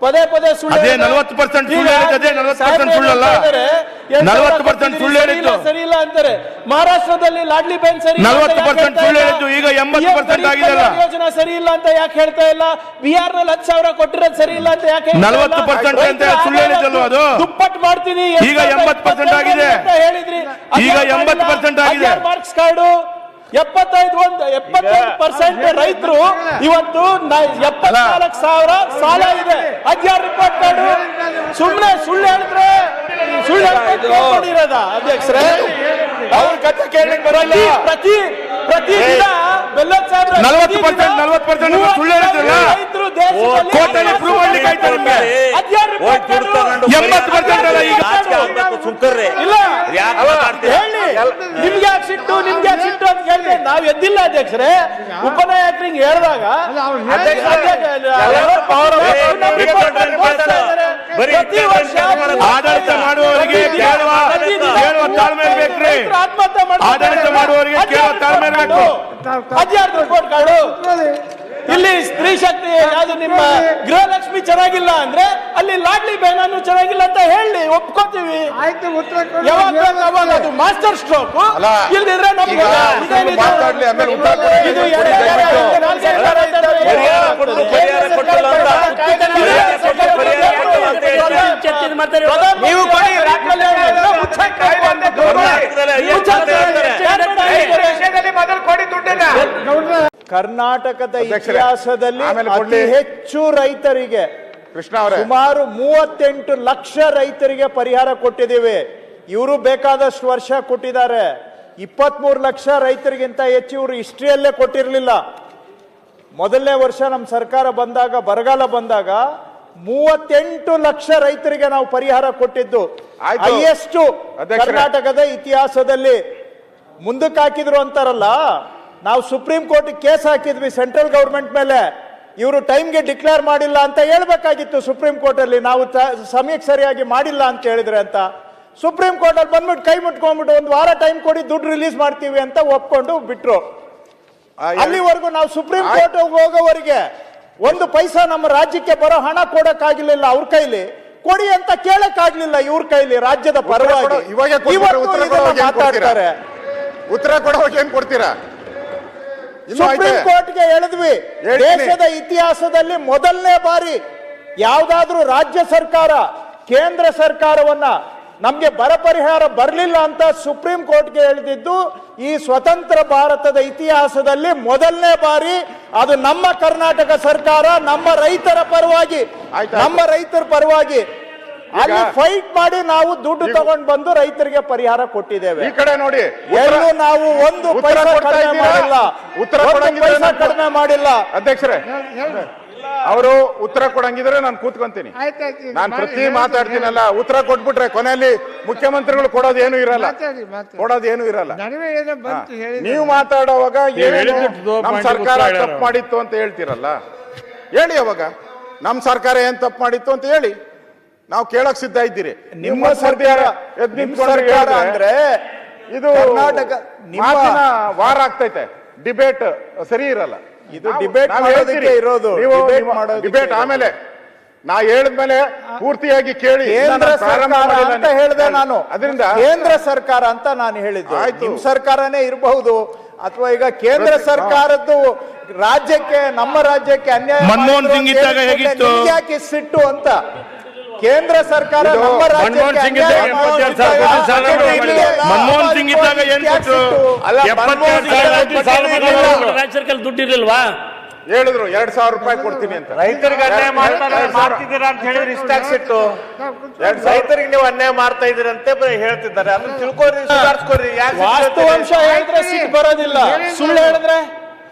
ಪದೇ ಪದೇ ಸುಳ್ಳು. ಅದೇ 40% ಸುಳ್ಳು ಹೇಳಿದ್ದು, ಅದೇ 40% ಸುಳ್ಳಲ್ಲ. 40% ಸುಳ್ಳು ಹೇಳಿದ್ದು ಸರಿ ಇಲ್ಲ ಅಂತಾರೆ. ಮಹಾರಾಷ್ಟ್ರದಲ್ಲಿ ಲಾಡ್ಲಿ ಬೆನ್ ಸರಿ 40% ಸುಳ್ಳು ಹೇಳಿದ್ದು, ಈಗ 80% ಆಗಿದೆಲ್ಲ. ಯೋಜನಾ ಸರಿ ಇಲ್ಲ ಅಂತ ಯಾಕೆ ಹೇಳ್ತಾ ಇಲ್ಲ? ಬಿಹಾರ್ ನಲ್ಲಿ 10,000 ಕೊಟ್ಟಿರೋದು ಸರಿ ಇಲ್ಲ ಅಂತ ಯಾಕೆ 40% ಅಂತ ಸುಳ್ಳು ಹೇಳಿದ್ದಲ್ವ ಅದು? ದುಪ್ಪಟ್ಟು ಮಾಡ್ತೀನಿ ಈಗ 80% ಆಗಿದೆ ಅಂತ ಹೇಳಿದ್ರಿ. ಈಗ 80% ಆಗಿದೆ. ಮಾರ್ಕ್ಸ್ ಕಾರ್ಡು 75% ರೈತರು ಇವತ್ತು 74,000 ಸಾಲ ಇದೆ. 16 ರಿಪೋರ್ಟ್ ಕಾರ್ಡು ಸುಮ್ಮನೆ ಸುಳ್ಳು ಹೇಳಿದ್ರೆ ಸುಳ್ಳು ಅಧ್ಯಕ್ಷರೇ ಅವ್ರ ಕಥೆ ಕೇಳಲಿಕ್ಕೆ ಬರಲ್ಲ. ಪ್ರತಿ ದಿನ ಬೆಲ್ಲದ್ ಸಾಹೇಬ್ರ 40% ಸುಳ್ಳು ಹೇಳಿದ್ರಲ್ಲ, ರೈತರು ದೇಶದಲ್ಲಿ ಕೋರ್ಟಲ್ಲಿ ಪ್ರೂವ್ ಮಾಡ್ಲಿಕ್ಕೆ ಆಯ್ತು ನಿಮ್ಗೆ. 16 ರಿಪೋರ್ಟ್ ಕಾರ್ಡು 80% ಅಲ್ಲ ಈಗ. ಇಲ್ಲ ಹೇಳಿ, ನಿಮ್ಗೆ ಯಾಕೆ ಸಿಟ್ಟು ಅಂತ ಕೇಳಿದ್ರೆ ನಾವು ಎದ್ದಿಲ್ಲ ಅಧ್ಯಕ್ಷರೇ. ಉಪನಾಯಕರಿಗೆ ಹೇಳಿದಾಗ ಪ್ರತಿ ವರ್ಷ ಆಡಳಿತ ಮಾಡುವವರಿಗೆ ಕೇಳುವ ತಾಳ್ಮೆ ಬೇಕ್ರಿ. ಆಡಳಿತ ಮಾಡುವವರಿಗೆ ಕೇಳುವ ತಾಳ್ಮೆ ಬೇಕು. 16 ರಿಪೋರ್ಟ್ ಕಾರ್ಡು ಇಲ್ಲಿ ಸ್ತ್ರೀ ಶಕ್ತಿ ಯಾವುದು ನಿಮ್ಮ ಗೃಹಲಕ್ಷ್ಮಿ ಚೆನ್ನಾಗಿಲ್ಲ ಅಂದ್ರೆ ಅಲ್ಲಿ ಲಾಡ್ಲಿ ಬೇನಾನು ಚೆನ್ನಾಗಿಲ್ಲ ಅಂತ ಹೇಳಿ ಒಪ್ಕೋತೀವಿ. ಯಾವಾಗ ಅದು ಮಾಸ್ಟರ್ ಸ್ಟ್ರೋಕ್ ಇಲ್ದಿದ್ರೆ ಕರ್ನಾಟಕದ ಇತಿಹಾಸದಲ್ಲಿ ಅತಿ ಹೆಚ್ಚು ರೈತರಿಗೆ ಸುಮಾರು 38 ಲಕ್ಷ ರೈತರಿಗೆ ಪರಿಹಾರ ಕೊಟ್ಟಿದ್ದೇವೆ. ಇವರು ಬೇಕಾದಷ್ಟು ವರ್ಷ ಕೊಟ್ಟಿದ್ದಾರೆ. 23 ಲಕ್ಷ ರೈತರಿಗಿಂತ ಹೆಚ್ಚು ಇವರು ಹಿಸ್ಟ್ರಿಯಲ್ಲೇ ಕೊಟ್ಟಿರಲಿಲ್ಲ. ಮೊದಲನೇ ವರ್ಷ ನಮ್ಮ ಸರ್ಕಾರ ಬಂದಾಗ, ಬರಗಾಲ ಬಂದಾಗ 38 ಲಕ್ಷ ರೈತರಿಗೆ ನಾವು ಪರಿಹಾರ ಕೊಟ್ಟಿದ್ದು ಹೈಯೆಸ್ಟ್ ಕರ್ನಾಟಕದ ಇತಿಹಾಸದಲ್ಲಿ. ಮುಂದಕ್ಕೆ ಹಾಕಿದ್ರು ಅಂತಾರಲ್ಲ, ನಾವು ಸುಪ್ರೀಂ ಕೋರ್ಟ್ ಕೇಸ್ ಹಾಕಿದ್ವಿ ಸೆಂಟ್ರಲ್ ಗವರ್ಮೆಂಟ್ ಮೇಲೆ. ಇವರು ಟೈಮ್ಗೆ ಡಿಕ್ಲೇರ್ ಮಾಡಿಲ್ಲ ಅಂತ ಹೇಳ್ಬೇಕಾಗಿತ್ತು ಸುಪ್ರೀಂ ಕೋರ್ಟ್ ಅಲ್ಲಿ. ನಾವು ಸಮಯಕ್ಕೆ ಸರಿಯಾಗಿ ಮಾಡಿಲ್ಲ ಅಂತ ಹೇಳಿದ್ರೆ ಅಂತ ಸುಪ್ರೀಂ ಕೋರ್ಟ್ ಅಲ್ಲಿ ಬಂದ್ಬಿಟ್ಟು ಕೈ ಮುಟ್ಕೊಂಡ್ಬಿಟ್ಟು 1 ವಾರ ಟೈಮ್ ಕೊಡಿ, ದುಡ್ಡು ರಿಲೀಸ್ ಮಾಡ್ತೀವಿ ಅಂತ ಒಪ್ಕೊಂಡು ಬಿಟ್ರು. ಅಲ್ಲಿವರೆಗೂ ನಾವು ಸುಪ್ರೀಂ ಕೋರ್ಟ್ ಹೋಗೋವರೆಗೆ 1 ಪೈಸಾ ನಮ್ಮ ರಾಜ್ಯಕ್ಕೆ ಬರೋ ಹಣ ಕೊಡಕ್ಕಾಗಿರ್ಲಿಲ್ಲ. ಅವ್ರ ಕೈಲಿ ಕೊಡಿ ಅಂತ ಕೇಳಕ್ಕಾಗ್ಲಿಲ್ಲ ಇವ್ರ ಕೈಲಿ, ರಾಜ್ಯದ ಪರವಾಗಿ. ಮಾತಾಡ್ತಾರೆ, ಉತ್ತರ ಕೊಡೋಕೆ ಏನ್ ಕೊಡ್ತೀರಾ? ಸುಪ್ರೀಂ ಕೋರ್ಟ್ಗೆ ಹೇಳಿದ್ವಿ, ದೇಶದ ಇತಿಹಾಸದಲ್ಲಿ ಮೊದಲನೇ ಬಾರಿ ಯಾವ್ದಾದ್ರೂ ರಾಜ್ಯ ಸರ್ಕಾರ ಕೇಂದ್ರ ಸರ್ಕಾರವನ್ನ ನಮ್ಗೆ ಬರ ಪರಿಹಾರ ಬರಲಿಲ್ಲ ಅಂತ ಸುಪ್ರೀಂ ಕೋರ್ಟ್ಗೆ ಹೇಳಿದ್ದು ಈ ಸ್ವತಂತ್ರ ಭಾರತದ ಇತಿಹಾಸದಲ್ಲಿ ಮೊದಲನೇ ಬಾರಿ. ಅದು ನಮ್ಮ ಕರ್ನಾಟಕ ಸರ್ಕಾರ ನಮ್ಮ ರೈತರ ಪರವಾಗಿ ಅಲ್ಲಿ ಫೈಟ್ ಮಾಡಿ ನಾವು ದುಡ್ಡು ತಗೊಂಡು ಬಂದು ರೈತರಿಗೆ ಪರಿಹಾರ ಕೊಟ್ಟಿದ್ದೇವೆ. ಈ ಕಡೆ ನೋಡಿ, ಎಲ್ಲೂ ನಾವು 1 ಪೈಸಾ ಕಡಿಮೆ ಮಾಡಿಲ್ಲ, ಕಡಿಮೆ ಮಾಡಿಲ್ಲ. ಅಧ್ಯಕ್ಷರೇ, ಅವರು ಉತ್ತರ ಕೊಡಂಗಿದ್ರೆ ನಾನು ಕೂತ್ಕೊಂತೀನಿ. ನಾನು ಪ್ರತಿ ಮಾತಾಡ್ತೀನಲ್ಲ, ಉತ್ತರ ಕೊಟ್ಬಿಟ್ರೆ ಕೊನೆಯಲ್ಲಿ ಮುಖ್ಯಮಂತ್ರಿಗಳು ಕೊಡೋದೇನು ಇರಲ್ಲ. ನೀವು ಮಾತಾಡುವಾಗ ನಮ್ಮ ಸರ್ಕಾರ ತಪ್ಪು ಮಾಡಿತ್ತು ಅಂತ ಹೇಳ್ತೀರಲ್ಲ, ಹೇಳಿ. ಅವಾಗ ನಮ್ಮ ಸರ್ಕಾರ ಏನ್ ತಪ್ಪು ಮಾಡಿತ್ತು ಅಂತ ಹೇಳಿ, ನಾವು ಕೇಳಕ್ ಸಿದ್ಧ ಇದ್ದೀರಿ. ನಿಮ್ಮ ಸರ್ಕಾರ ಅಂದ್ರೆ ಇದು ಕರ್ನಾಟಕ ಮಾತಿನ ವಾರ ಆಗ್ತೈತೆ, ಡಿಬೇಟ್ ಸರಿ ಇರಲ್ಲ. ಇದು ಡಿಬೇಟ್ ಇರೋದು. ಡಿಬೇಟ್ ಆಮೇಲೆ ನಾ ಹೇಳಿದ್ಮೇಲೆ ಪೂರ್ತಿಯಾಗಿ ಕೇಳಿ. ಕೇಂದ್ರ ಸರ್ಕಾರ ಅಂತ ಹೇಳಿದೆ ನಾನು, ಅದರಿಂದ ಕೇಂದ್ರ ಸರ್ಕಾರ ಅಂತ ನಾನು ಹೇಳಿದ್ದು. ನಿಮ್ ಸರ್ಕಾರನೇ ಇರಬಹುದು, ಅಥವಾ ಈಗ ಕೇಂದ್ರ ಸರ್ಕಾರದ್ದು ರಾಜ್ಯಕ್ಕೆ, ನಮ್ಮ ರಾಜ್ಯಕ್ಕೆ ಅನ್ಯಾಯ ಮನಮೋಹನ್ ಸಿಂಗ್ ಇದ್ದಾಗ ಹೇಗಿತ್ತು, ಯಾಕೆ ಸಿಟ್ಟು ಅಂತ. ಕೇಂದ್ರ ಸರ್ಕಾರ ನಮ್ಮ ಮನಮೋಹನ್ ಸಿಂಗ್ ಇದ್ದಾಗ ಏನ್ ಕೊಟ್ಟರು? ದುಡ್ಡು ಇರಲಿಲ್ವಾ? ಹೇಳಿದ್ರು 2,000 ರೂಪಾಯಿ ಕೊಡ್ತೀನಿ ಅಂತ. ರೈತರಿಗೆ ಅನ್ಯಾಯ ಮಾಡ್ತಿದ್ದೀರಾ ಅಂತ ಹೇಳಿದ್ರೆ ಇಷ್ಟ ಆಗ್ಸಿಟ್ಟು. ರೈತರಿಗೆ ನೀವು ಅನ್ಯಾಯ ಮಾಡ್ತಾ ಇದೀರಂತೆ ಹೇಳ್ತಿದ್ದಾರೆ. ಅದನ್ನ ತಿಳ್ಕೊರಿ, ಸುಧಾರಿಸ್ಕೊರಿ. ವಾಸ್ತವಾಂಶ ಹೇಳಿದ್ರೆ ಸಿಟ್ಟು ಬರೋದಿಲ್ಲ, ಸುಳ್ಳು ಹೇಳಿದ್ರೆ